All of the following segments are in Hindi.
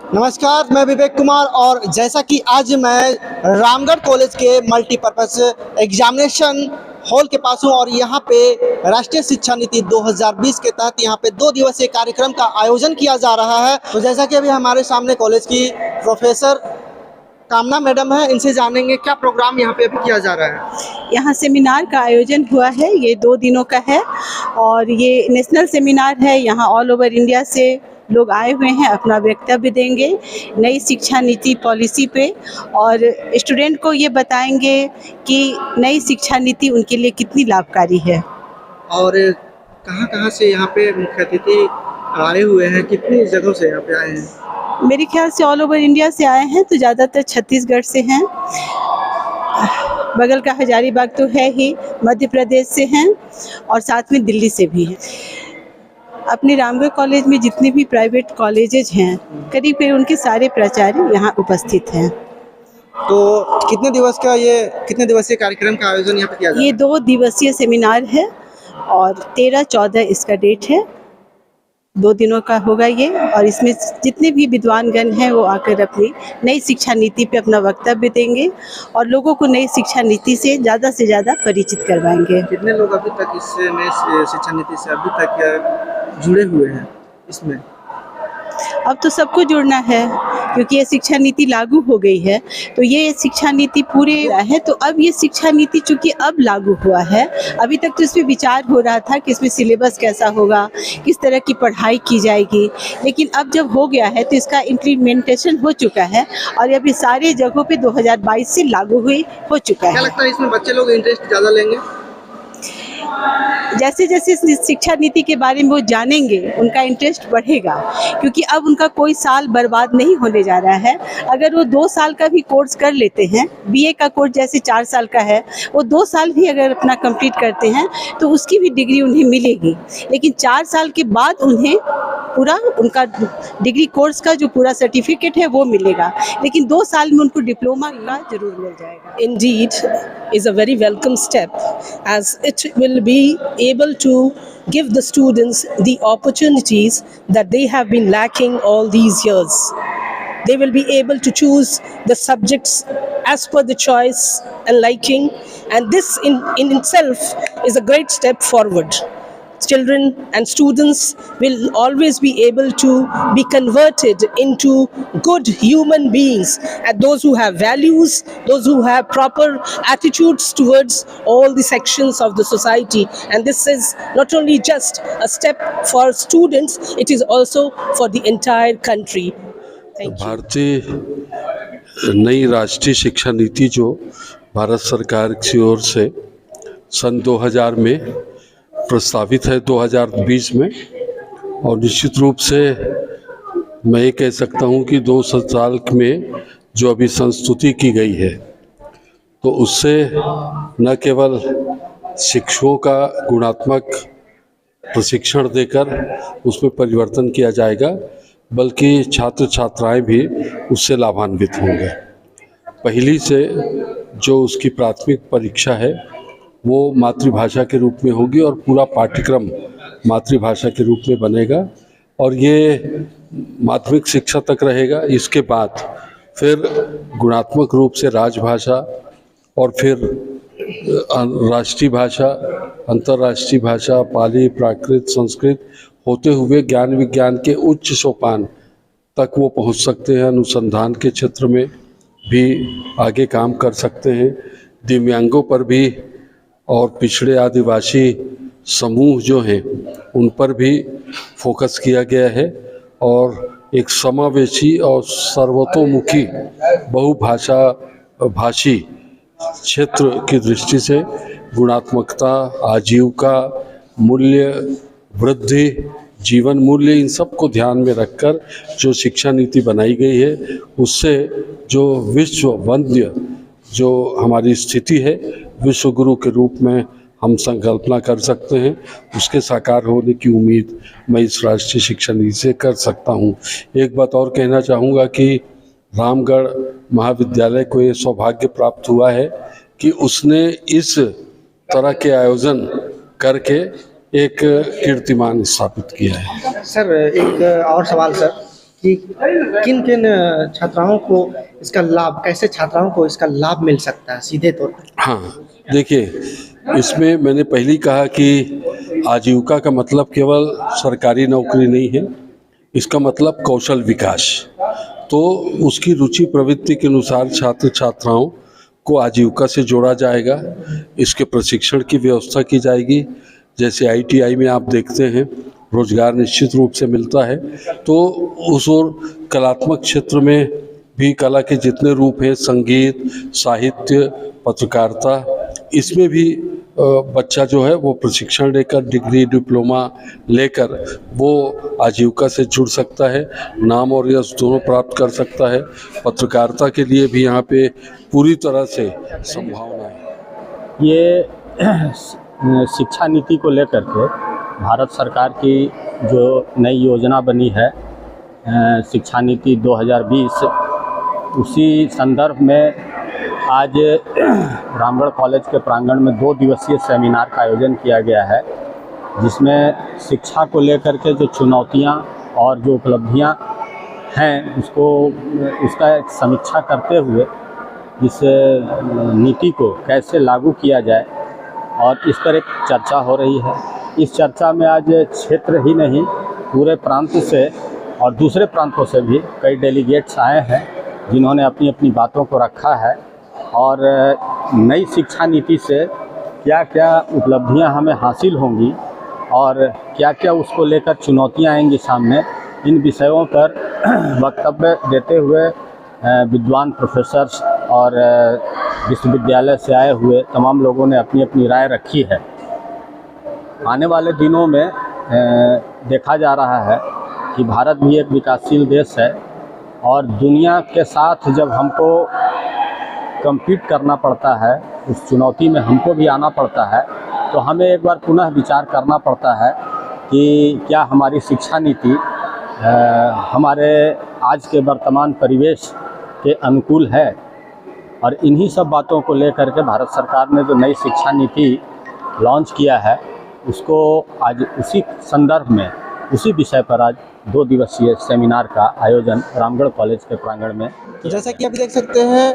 नमस्कार, मैं विवेक कुमार और जैसा कि आज मैं रामगढ़ कॉलेज के मल्टीपर्पज़ एग्जामिनेशन हॉल के पास हूँ और यहाँ पे राष्ट्रीय शिक्षा नीति 2020 के तहत यहाँ पे 2 दिवसीय कार्यक्रम का आयोजन किया जा रहा है। तो जैसा कि अभी हमारे सामने कॉलेज की प्रोफेसर कामना मैडम है, इनसे जानेंगे क्या प्रोग्राम यहाँ पे अभी किया जा रहा है। यहाँ सेमिनार का आयोजन हुआ है, ये 2 दिनों का है और ये नेशनल सेमिनार है। यहाँ ऑल ओवर इंडिया से लोग आए हुए हैं, अपना वक्तव्य देंगे नई शिक्षा नीति पॉलिसी पे और स्टूडेंट को ये बताएंगे कि नई शिक्षा नीति उनके लिए कितनी लाभकारी है। और कहाँ से यहाँ पे मुख्य अतिथि आए हुए हैं, कितनी जगहों से यहाँ पे आए हैं? मेरे ख्याल से ऑल ओवर इंडिया से आए हैं, तो ज़्यादातर छत्तीसगढ़ से हैं, बगल का हजारीबाग तो है ही, मध्य प्रदेश से हैं और साथ में दिल्ली से भी हैं। अपने रामगढ़ कॉलेज में जितने भी प्राइवेट कॉलेजेज हैं, करीब करीब उनके सारे प्राचार्य यहाँ उपस्थित हैं। तो कितने दिवसीय कार्यक्रम का आयोजन यहाँ पे किया जा रहा है? ये 2 दिवसीय सेमिनार है और 13-14 इसका डेट है। 2 दिनों का होगा ये और इसमें जितने भी विद्वानगण हैं वो आकर अपनी नई शिक्षा नीति पे अपना वक्तव्य देंगे और लोगों को नई शिक्षा नीति से ज़्यादा परिचित करवाएंगे। कितने लोग अभी तक इस नई शिक्षा नीति से अभी तक जुड़े हुए हैं इसमें? अब तो सबको जुड़ना है क्योंकि ये शिक्षा नीति लागू हो गई है, तो ये शिक्षा नीति पूरे है। तो अब ये शिक्षा नीति चूँकि अब लागू हुआ है, अभी तक तो इस पर विचार हो रहा था कि इसमें सिलेबस कैसा होगा, किस तरह की पढ़ाई की जाएगी, लेकिन अब जब हो गया है तो इसका इम्प्लीमेंटेशन हो चुका है और अभी सारे जगहों पे 2022 से लागू हो चुका है। क्या लगता है इसमें बच्चे लोग इंटरेस्ट ज़्यादा लेंगे? जैसे जैसे शिक्षा नीति के बारे में वो जानेंगे उनका इंटरेस्ट बढ़ेगा, क्योंकि अब उनका कोई साल बर्बाद नहीं होने जा रहा है। अगर वो 2 साल का भी कोर्स कर लेते हैं, बीए का कोर्स जैसे 4 साल का है, वो 2 साल भी अगर अपना कंप्लीट करते हैं तो उसकी भी डिग्री उन्हें मिलेगी, लेकिन 4 साल के बाद उन्हें पूरा उनका डिग्री कोर्स का जो पूरा सर्टिफिकेट है वो मिलेगा, लेकिन 2 साल में उनको डिप्लोमा का जरूर मिल जाएगा। Indeed is a very welcome step, as it will be able to give the students the opportunities that they have been lacking all these years. They will be able to choose the subjects as per the choice and liking, and this in itself is a great step forward. Children and students will always be able to be converted into good human beings, and those who have values, those who have proper attitudes towards all the sections of the society. And this is not only just a step for students, it is also for the entire country. Thank you. भारतीय नई राष्ट्रीय शिक्षा नीति जो भारत सरकार की ओर से सन 2000 में प्रस्तावित है 2020 में, और निश्चित रूप से मैं ये कह सकता हूँ कि 2 साल में जो अभी संस्तुति की गई है, तो उससे न केवल शिक्षकों का गुणात्मक प्रशिक्षण देकर उसमें परिवर्तन किया जाएगा, बल्कि छात्र छात्राएं भी उससे लाभान्वित होंगे। पहली से जो उसकी प्राथमिक परीक्षा है वो मातृभाषा के रूप में होगी और पूरा पाठ्यक्रम मातृभाषा के रूप में बनेगा और ये माध्यमिक शिक्षा तक रहेगा। इसके बाद फिर गुणात्मक रूप से राजभाषा और फिर राष्ट्रीय भाषा, अंतर्राष्ट्रीय भाषा, पाली, प्राकृत, संस्कृत होते हुए ज्ञान विज्ञान के उच्च सोपान तक वो पहुंच सकते हैं। अनुसंधान के क्षेत्र में भी आगे काम कर सकते हैं। दिव्यांगों पर भी और पिछड़े आदिवासी समूह जो हैं उन पर भी फोकस किया गया है और एक समावेशी और सर्वतोमुखी भाषी क्षेत्र की दृष्टि से गुणात्मकता, आजीविका, मूल्य वृद्धि, जीवन मूल्य, इन सब को ध्यान में रखकर जो शिक्षा नीति बनाई गई है, उससे जो विश्व वंद्य जो हमारी स्थिति है, विश्व गुरु के रूप में हम संकल्पना कर सकते हैं, उसके साकार होने की उम्मीद मैं इस राष्ट्रीय शिक्षा नीति से कर सकता हूं। एक बात और कहना चाहूँगा कि रामगढ़ महाविद्यालय को ये सौभाग्य प्राप्त हुआ है कि उसने इस तरह के आयोजन करके एक कीर्तिमान स्थापित किया है। सर, एक और सवाल सर कि किन किन छात्राओं को इसका लाभ, कैसे छात्राओं को इसका लाभ मिल सकता है सीधे तौर पर? हाँ, देखिए, इसमें मैंने पहले ही कहा कि आजीविका का मतलब केवल सरकारी नौकरी नहीं है, इसका मतलब कौशल विकास। तो उसकी रुचि प्रवृत्ति के अनुसार छात्र छात्राओं को आजीविका से जोड़ा जाएगा, इसके प्रशिक्षण की व्यवस्था की जाएगी। जैसे ITI में आप देखते हैं रोजगार निश्चित रूप से मिलता है, तो उस और कलात्मक क्षेत्र में भी कला के जितने रूप हैं, संगीत, साहित्य, पत्रकारिता, इसमें भी बच्चा जो है वो प्रशिक्षण लेकर, डिग्री डिप्लोमा लेकर वो आजीविका से जुड़ सकता है, नाम और यश दोनों प्राप्त कर सकता है। पत्रकारिता के लिए भी यहाँ पे पूरी तरह से संभावना है। ये शिक्षा नीति को लेकर के भारत सरकार की जो नई योजना बनी है शिक्षा नीति 2020, उसी संदर्भ में आज रामगढ़ कॉलेज के प्रांगण में 2 दिवसीय सेमिनार का आयोजन किया गया है, जिसमें शिक्षा को लेकर के जो चुनौतियां और जो उपलब्धियां हैं उसका एक समीक्षा करते हुए इस नीति को कैसे लागू किया जाए और इस पर एक चर्चा हो रही है। इस चर्चा में आज क्षेत्र ही नहीं पूरे प्रांत से और दूसरे प्रांतों से भी कई डेलीगेट्स आए हैं, जिन्होंने अपनी अपनी बातों को रखा है और नई शिक्षा नीति से क्या क्या उपलब्धियां हमें हासिल होंगी और क्या क्या उसको लेकर चुनौतियां आएंगी सामने, इन विषयों पर वक्तव्य देते हुए विद्वान प्रोफेसर्स और विश्वविद्यालय से आए हुए तमाम लोगों ने अपनी अपनी राय रखी है। आने वाले दिनों में देखा जा रहा है कि भारत भी एक विकासशील देश है और दुनिया के साथ जब हमको कम्पीट करना पड़ता है, उस चुनौती में हमको भी आना पड़ता है, तो हमें एक बार पुनः विचार करना पड़ता है कि क्या हमारी शिक्षा नीति हमारे आज के वर्तमान परिवेश के अनुकूल है। और इन्हीं सब बातों को लेकर के भारत सरकार ने जो नई शिक्षा नीति लॉन्च किया है, उसको आज उसी संदर्भ में, उसी विषय पर आज 2 दिवसीय सेमिनार का आयोजन रामगढ़ कॉलेज के प्रांगण में। तो जैसा कि आप देख सकते हैं,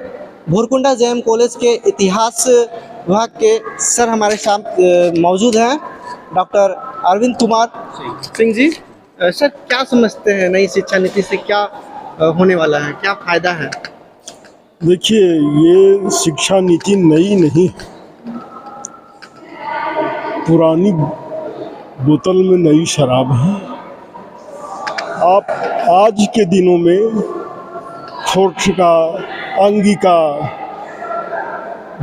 भूरकुंडा JM कॉलेज के इतिहास विभाग के सर हमारे साथ मौजूद हैं, डॉक्टर अरविंद कुमार सिंह जी। सर, क्या समझते हैं नई शिक्षा नीति से क्या होने वाला है, क्या फ़ायदा है? देखिए, ये शिक्षा नीति नई नहीं, पुरानी बोतल में नई शराब है। आप आज के दिनों में खोटका, अंगिका,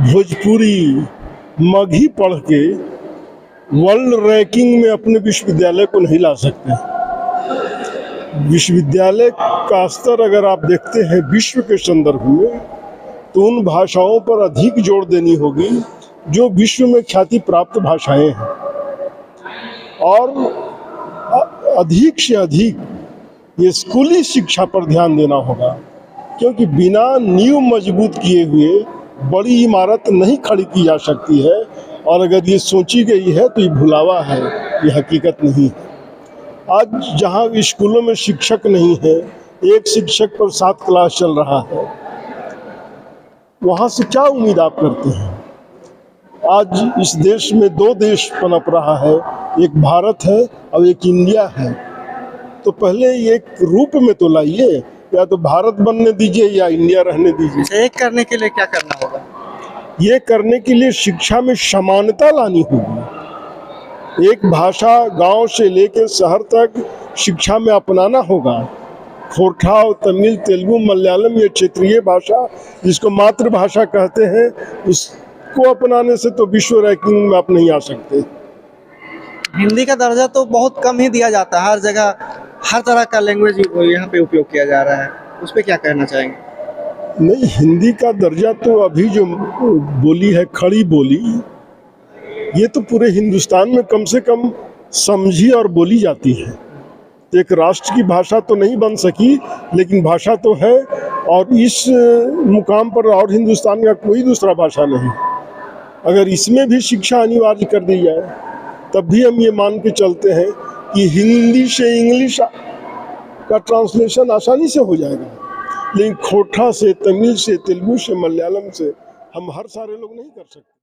भोजपुरी, मगही पढ़ के वर्ल्ड रैंकिंग में अपने विश्वविद्यालय को नहीं ला सकते। विश्वविद्यालय का स्तर अगर आप देखते हैं विश्व के संदर्भ में, तो उन भाषाओं पर अधिक जोर देनी होगी जो विश्व में ख्याति प्राप्त भाषाएं हैं, और अधिक से अधिक ये स्कूली शिक्षा पर ध्यान देना होगा, क्योंकि बिना नींव मजबूत किए हुए बड़ी इमारत नहीं खड़ी की जा सकती है। और अगर ये सोची गई है तो ये भुलावा है, ये हकीकत नहीं है। आज जहाँ स्कूलों में शिक्षक नहीं है, एक शिक्षक पर 7 क्लास चल रहा है, वहाँ से क्या उम्मीद आप करते हैं? आज इस देश में 2 देश पनप रहा है, एक भारत है और एक इंडिया है। तो पहले एक रूप में तो लाइए, या तो भारत बनने दीजिए या इंडिया रहने दीजिए। एक करने के लिए क्या करना होगा? ये करने के लिए शिक्षा में समानता लानी होगी। एक भाषा गांव से लेकर शहर तक शिक्षा में अपनाना होगा। खोरठा, तमिल, तेलुगु, मलयालम, ये क्षेत्रीय भाषा जिसको मातृभाषा कहते हैं, उसको अपनाने से तो विश्व रैंकिंग में आप नहीं आ सकते। हिंदी का दर्जा तो बहुत कम ही दिया जाता है, हर जगह हर तरह का लैंग्वेज यहाँ पे उपयोग किया जा रहा है, उस पर क्या कहना चाहेंगे? नहीं, हिंदी का दर्जा तो अभी जो बोली है, खड़ी बोली, ये तो पूरे हिंदुस्तान में कम से कम समझी और बोली जाती है। एक राष्ट्र की भाषा तो नहीं बन सकी, लेकिन भाषा तो है, और इस मुकाम पर और हिंदुस्तान का कोई दूसरा भाषा नहीं। अगर इसमें भी शिक्षा अनिवार्य कर दी जाए, तब भी हम ये मान के चलते हैं कि हिंदी से इंग्लिश का ट्रांसलेशन आसानी से हो जाएगा, लेकिन खोटा से, तमिल से, तेलुगु से, मलयालम से हम हर सारे लोग नहीं कर सकते।